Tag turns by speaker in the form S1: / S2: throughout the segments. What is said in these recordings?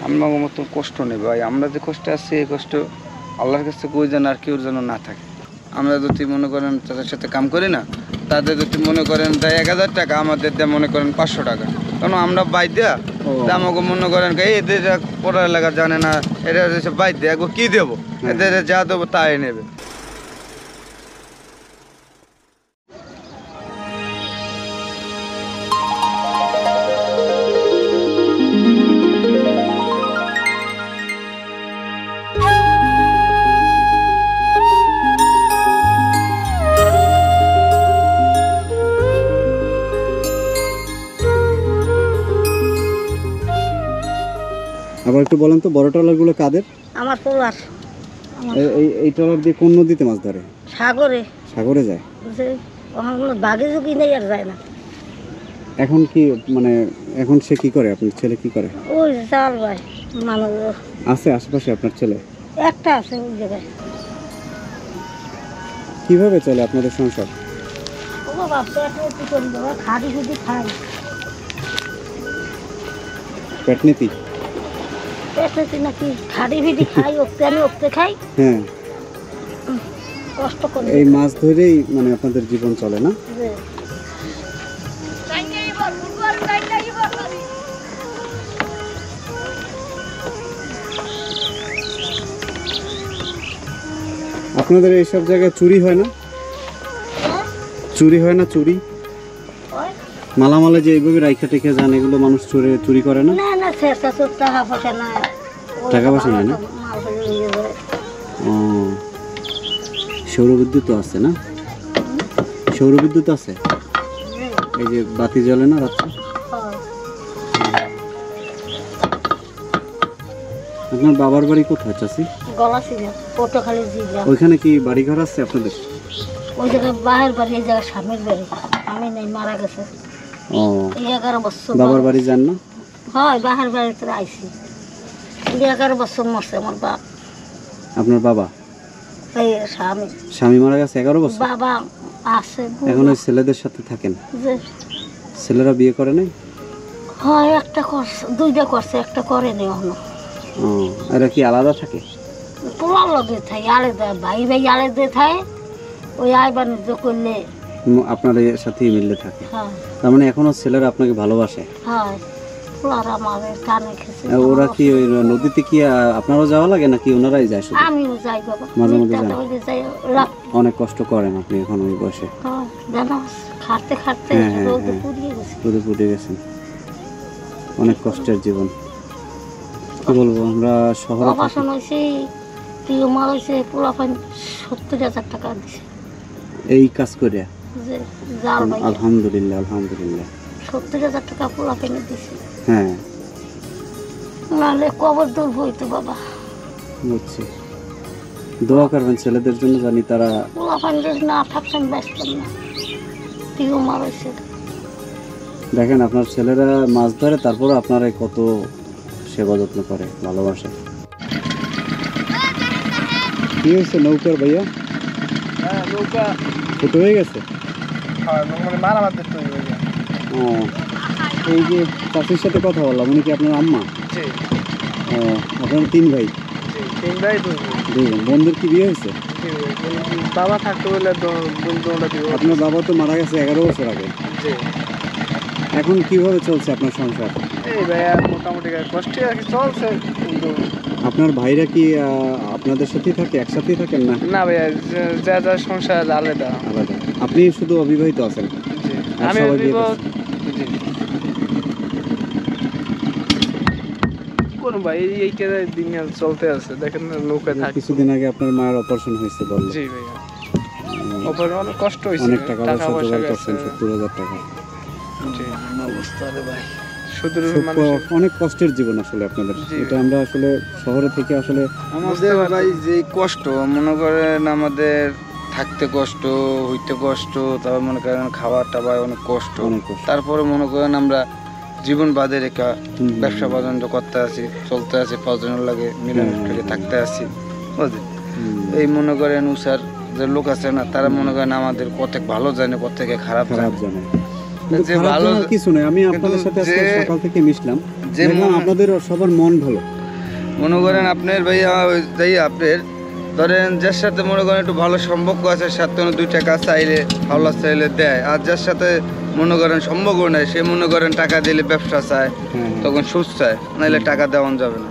S1: আমার মতো কষ্ট নেই ভাই, আমরা যে কষ্টে আছি এই কষ্ট আল্লাহর কাছে কই যেন আর কেউ যেন না থাকে। আমরা যদি মনে করেন তাদের সাথে কাম করি না, তাদের যদি মনে করেন দেয় 1000 টাকা, আমাদের দেয় মনে করেন 500 টাকা, কারণ আমরা বাইর দেয়া আমাকে মনে করেন এদের পড়ালেখা জানে না, এটা বাইর দেয় কি দেবো, এদের যা দেবো তাই নেবে।
S2: আবার একটু বলেন তো, বড় ট্রলারগুলো কাদের?
S3: আমার ট্রলার।
S2: এই ট্রলার দিয়ে কোন নদীতে মাছ ধরে?
S3: সাগরে।
S2: সাগরে যায়?
S3: বাঘে ঝুঁকি নেই, আর যায় না।
S2: এখন কি মানে এখন সে কি করে? আপনার ছেলে কি করে?
S3: ওই চাল ভাই মানুষ
S2: আছে আশেপাশে আপনার ছেলে?
S3: একটা আছে ওই জায়গায়।
S2: কিভাবে চলে আপনাদের সংসার?
S3: ও বাবা পেট করি বাবা, খাড়ি খুঁটি খাই।
S2: পেটনীতি?
S3: পেটনীতি নাকি, খাড়ি ভিটি খাই, ওকে আমি ওকে খাই।
S2: হ্যাঁ,
S3: কষ্ট করি।
S2: এই মাছ ধরেই মানে আপনাদের জীবন চলে না? আপনাদের এইসব জায়গায় চুরি হয় না? চুরি হয় না? চুরি মালামালে যে এইভাবে রাইখা টেখে যান, এগুলো মানুষ চুরি করে না?
S3: না না, টাকা পয়সা না।
S2: টাকা পয়সা নাই না? ও, সৌরবিদ্যুৎ আছে না? সৌরবিদ্যুৎ আছে, এই যে বাতি জ্বলে না রাত্রে? আপনার বাবার বাড়ি কোথায় চাচি?
S3: গলাচিড়া, পটুয়াখালী জিলা।
S2: ওইখানে কি বাড়ি ঘর আছে আপনাদের?
S3: ওই জায়গায় বাহের বাড়ি, এই জায়গায় স্বামীর বাড়ি। আমি নেই, মারা গেছে।
S2: ও,
S3: এই 11 বছর।
S2: বাবার বাড়ি যান না?
S3: হয়, বাহের বাড়িতে আইছি। 11 বছর মরছে আমার বাপ।
S2: আপনার বাবা?
S3: এই স্বামী।
S2: স্বামী মারা গেছে 11 বছর?
S3: বাবা আছে।
S2: এখন ওই ছেলেদের সাথে থাকেন? ছেলেরা বিয়ে করে নাই?
S3: হয়, একটা করছে, দুইটা করছে, একটা করেনি এখনো।
S2: ও, এরা কি আলাদা থাকে?
S3: পোলার লগে থাকে, আলাদা ভাই ভাই আলাদা থাকে। ওই আয় বাণিজ্য করলে
S2: আপনার এর সাথেই মিললে থাকে।
S3: হ্যাঁ।
S2: তার মানে এখনো ছেলেরা আপনাকে ভালোবাসে?
S3: হয়, পোলার আমার কানে খেছে।
S2: ওরা কি ওই নদীতে কি আপনারও যাওয়া লাগে নাকি ওনারাই যায় শুধু?
S3: আমিও যাই বাবা,
S2: মাঝে মাঝে যান?
S3: যাই।
S2: অনেক কষ্ট করেন আপনি এখন ওই বয়সে?
S3: জানো, খাটতে খাটতে রোদে পুড়িয়ে গেছে।
S2: রোদে পুড়ে গেছেন, অনেক কষ্টের জীবন। কি বলবো, আমরা শহরে
S3: অপারেশন হয়েছে, টিউমার হয়েছে, পুরো 70,000 টাকা দিছে
S2: এই কাজ করে।
S3: আলহামদুলিল্লাহ,
S2: আলহামদুলিল্লাহ।
S3: 70,000 টাকা পুরো কিনে দিছে।
S2: হ্যাঁ,
S3: নাহলে কবর দূর হইতো বাবা।
S2: বুঝছি। দোয়া করবেন ছেলেদের জন্য, জানি তারা
S3: পুরো না থাকতেন, ব্যস্ত না। টিউমার হয়েছে।
S2: দেখেন আপনার ছেলেরা মাছ ধরে, তারপরে আপনারা কত সেবা যত্ন করে, ভালোবাসে। কি হয়েছে নৌকার ভাইয়া?
S1: নৌকা
S2: ফুটো হয়ে গেছে? ও, এই যে চাষির সাথে কথা বললাম, উনি কি আপনার আম্মা? ও, আপনার 3 ভাই?
S1: 3 ভাই 2
S2: বোন। বোনদের কি বিয়ে হয়েছে?
S1: বাবা থাকতে বলে
S2: আপনার বাবা তো মারা গেছে 11 বছর আগে। এখন কিভাবে চলছে আপনার সংসার?
S1: এই ভাইয়া মোটামুটি কষ্টে আর কি চলছে। কিন্তু
S2: আপনার ভাইরা কি আপনাদের সাথেই থাকে, একসাথেই থাকেন না?
S1: না ভাইয়া, যা যা সংসার আলাদা
S2: আলাদা। আপনি শুধু অবিবাহিত আছেন?
S1: আমি কোন ভাই, এই দিন চলতে আছে। দেখেন নৌকা থাকে।
S2: কিছুদিন আগে আপনার মায়ের অপারেশন হয়েছে বললেন?
S1: জি ভাইয়া, অপারেশন অনেক কষ্ট হয়েছে,
S2: অনেক টাকা পয়সা জোগাড় করছেন, 70,000 টাকা।
S1: জি, অবস্থা রে ভাই,
S2: অনেক কষ্টের জীবন আসলে আপনাদের। এটা আমরা আসলে শহরে থেকে আসলে
S1: আমাদের ভাই যে কষ্ট, মনে করেন আমাদের থাকতে কষ্ট, হইতে কষ্ট, তারপর মনে করেন খাবার টাবার অনেক কষ্ট। তারপরে মনে করেন আমরা জীবন বাদে রেখা ব্যবসা বাণিজ্য করতে আছি, চলতে আছে, 5 জনের লাগে মিলামিশ করে থাকতে আছি, বুঝলেন? এই মনে করেন উষার যে লোক আছে না, তারা মনে করেন আমাদের কত ভালো জানে, কত থেকে খারাপ জানে।
S2: যে ভালো কিছু নয়, আমি আপনাদের সাথে আজকে সকাল থেকে মিশলাম, দেখলাম আপনাদের সবার মন ভালো।
S1: মনে করেন আপনার ভাইয়া যাই আপনার ধরেন যার সাথে মনে করেন একটু ভালো সম্পর্ক আছে, সাথে 2 টাকা চাইলে হাওলা চাইলে দেয়, আর যার সাথে মনে করেন সম্পর্ক নেই সে মনে করেন টাকা দিলে ব্যবসা চায়, তখন সুদ চায়, নাহলে টাকা দেওয়া যাবে না।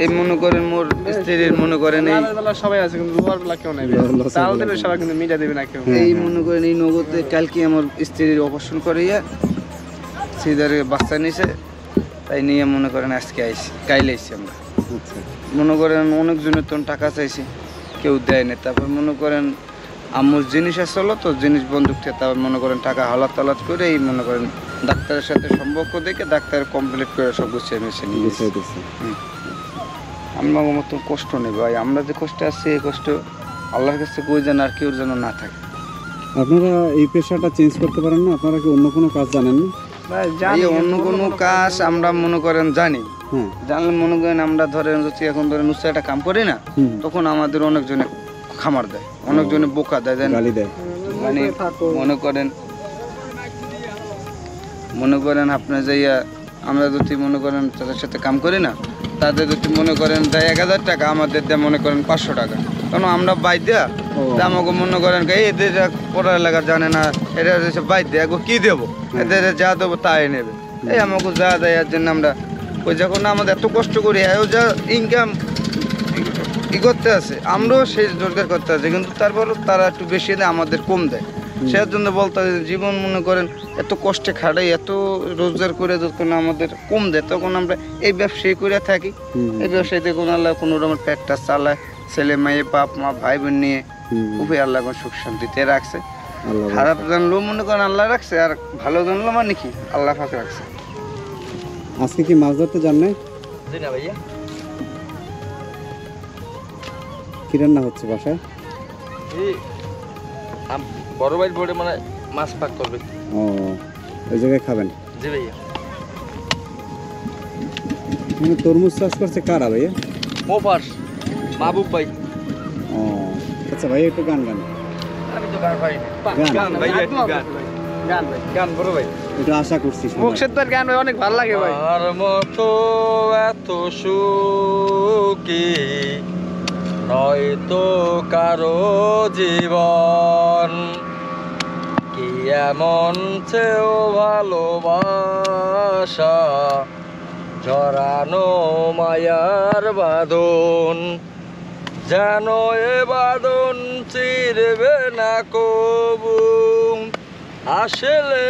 S1: এই মনে করেন মোর স্ত্রীর মনে করেন এই
S4: সবাই আছে কিন্তু দুয়ার বেলা কেউ নাই, চাল দেবে সবাই কিন্তু মিটা দেবে না কেউ।
S1: এই মনে করেন এই নগদে কালকে আমার স্ত্রীর অপারেশন করাইয়া সিজারে বাচ্চা নিছে, তাই নিয়ে মনে করেন আজকে আইছি, কাইলে আইছি আমরা। মনে করেন অনেকজনের তো টাকা চাইছি, কেউ দেয় না। তারপর মনে করেন আম্মুর জিনিস আসলো তো জিনিস বন্দুক থেকে, তারপর মনে করেন টাকা হালাত তালাত করে এই মনে করেন ডাক্তারের সাথে সম্পর্ক দেখে ডাক্তার কমপ্লিট করে সব গুছিয়ে মিশে নিয়ে আমরা মতো কষ্ট নেই ভাই, আমরা যে কষ্ট আছি এই কষ্ট আল্লাহর কাছে কই যেন আর কেউ যেন না থাকে।
S2: আপনারা এই পেশাটা চেঞ্জ করতে পারেন না? আপনারা কি অন্য কোনো কাজ জানেন না?
S1: এই অন্য কোনো কাজ আমরা মনে করেন জানি, জানলে মনে করেন আমরা ধরেন যদি এখন ধরেন উৎসাহ একটা কাম করি না, তখন আমাদের অনেকজনে খামার দেয়, অনেকজনে বোকা দেয়,
S2: গালি দেয়।
S1: মানে মনে করেন আপনি যাইয়া আমরা যদি মনে করেন তাদের সাথে কাম করি না, তাদের যদি মনে করেন দেয় 1000 টাকা, আমাদের দেয় মনে করেন 500 টাকা, কারণ আমরা বাইর দেয়া আমাকে মনে করেন এদের পড়ালেখা জানে না, এটা বাইর দেয় কি দেবো, এদের যা দেবো তাই নেবে, এই আমাকে যা দেয় এর জন্য আমরা ওই যখন আমাদের এত কষ্ট করি যা ইনকাম ই করতে আছে, আমরাও সেই রোজগার করতে আছে, কিন্তু তারপর তারা একটু বেশি দেয়, আমাদের কম দেয়। সেই জন্য বলতে জীবন মনে করেন এত কষ্টে খাটাই, এত রোজগার করে যখন আমাদের কম দেয়, তখন আমরা এই ব্যবসায়ী করে থাকি। এই ব্যবসায়ীতে কোনো আল্লাহ কোনো রকমের পেটটা চালায়, ছেলে মেয়ে বাপ মা ভাই বোন নিয়ে খুবই আল্লাহ সুখ শান্তিতে রাখছে। খারাপ জানলেও মনে করেন আল্লাহ রাখছে, আর ভালো জানলো মানে কি আল্লাহ ফাঁক রাখছে।
S2: আজকে কি মাছ ধরতে যান নাই?
S4: ভাইয়া
S2: কি রান্না হচ্ছে বাসায়?
S4: বড় ভাই বোর্ডে মানে মাছ পাক করবে।
S2: ও, ওই জায়গায় খাবেন?
S4: জি ভাইয়া।
S2: মানে তরমুজ চাষ করছে কারা ভাইয়া?
S4: মোপাস মাহবুব ভাই।
S2: ও আচ্ছা ভাই, একটু গান গান।
S4: আমি তো গান পাই না। গান ভাইয়া, গান গান ভাই, গান বড় ভাই।
S2: এটা আশা করছি।
S4: মুখের তোর গান ভাই অনেক ভালো লাগে ভাই। আর মতো এত সুখী নয়তো কারো জীবন, কি এমন চেয়েও ভালোবাসা জড়ানো মায়ার বাঁধন, যেন এ বাঁধন চিরবে না কবু, আসলে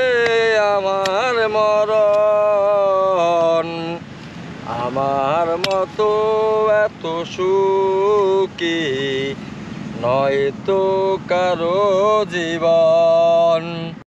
S4: আমার মরণ। আমার মতো এত সুখী নয়তো কারো জীবন।